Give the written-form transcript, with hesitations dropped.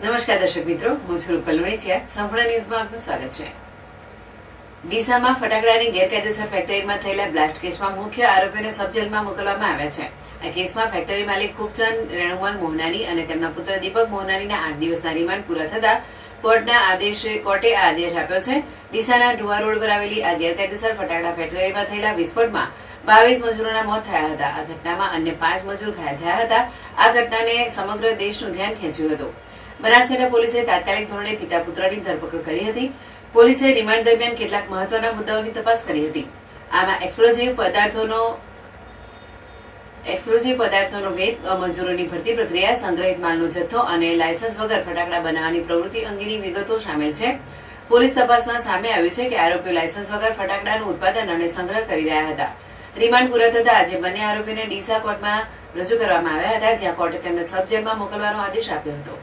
નમસ્કાર દર્શક મિત્રો, હું છું રૂપલ વણિચિયા. સંપૂર્ણ ન્યૂઝમાં આપનું સ્વાગત છે. ડીસામાં ફટાકડાની ગેરકાયદેસર ફેક્ટરીમાં થયેલા બ્લાસ્ટ કેસમાં મુખ્ય આરોપીઓને સબ જેલમાં મોકલવામાં આવ્યા છે. આ કેસમાં ફેક્ટરી માલિક ખૂબચંદ રેણુમલ મોહનાની અને તેમના પુત્ર દીપક મોહનાનીના 8 દિવસના રિમાન્ડ પૂરા થતા કોર્ટે આ આદેશ આપ્યો છે. ડીસાના ઢુવા રોડ પર આવેલી આ ગેરકાયદેસર ફટાકડા ફેક્ટરીમાં થયેલા વિસ્ફોટમાં 22 મજૂરોના મોત થયા હતા. આ ઘટનામાં અન્ય 5 મજૂર ઘાયલ થયા હતા. આ ઘટનાને સમગ્ર દેશનું ધ્યાન ખેંચ્યું હતું. બનાસકાંઠા પોલીસે તાત્કાલિક ધોરણે પિતા પુત્રની ધરપકડ કરી હતી. પોલીસે રિમાન્ડ દરમિયાન કેટલાક મહત્વના મુદ્દાઓની તપાસ કરી હતી. આમાં એક્સપ્લોઝિવ પદાર્થોનો ભેદ, મજૂરોની ભરતી પ્રક્રિયા, સંગ્રહિત માલનો જથ્થો અને લાયસન્સ વગર ફટાકડા બનાવવાની પ્રવૃત્તિ અંગેની વિગતો સામેલ છે. પોલીસ તપાસમાં સામે આવ્યું છે કે આરોપીઓ લાયસન્સ વગર ફટાકડાનું ઉત્પાદન અને સંગ્રહ કરી રહ્યા હતા. રિમાન્ડ પૂરા થતા આજે બંને આરોપીને ડીસા કોર્ટમાં રજૂ કરવામાં આવ્યા હતા, જ્યાં કોર્ટે તેમને સબ જેલમાં મોકલવાનો આદેશ આપ્યો હતો.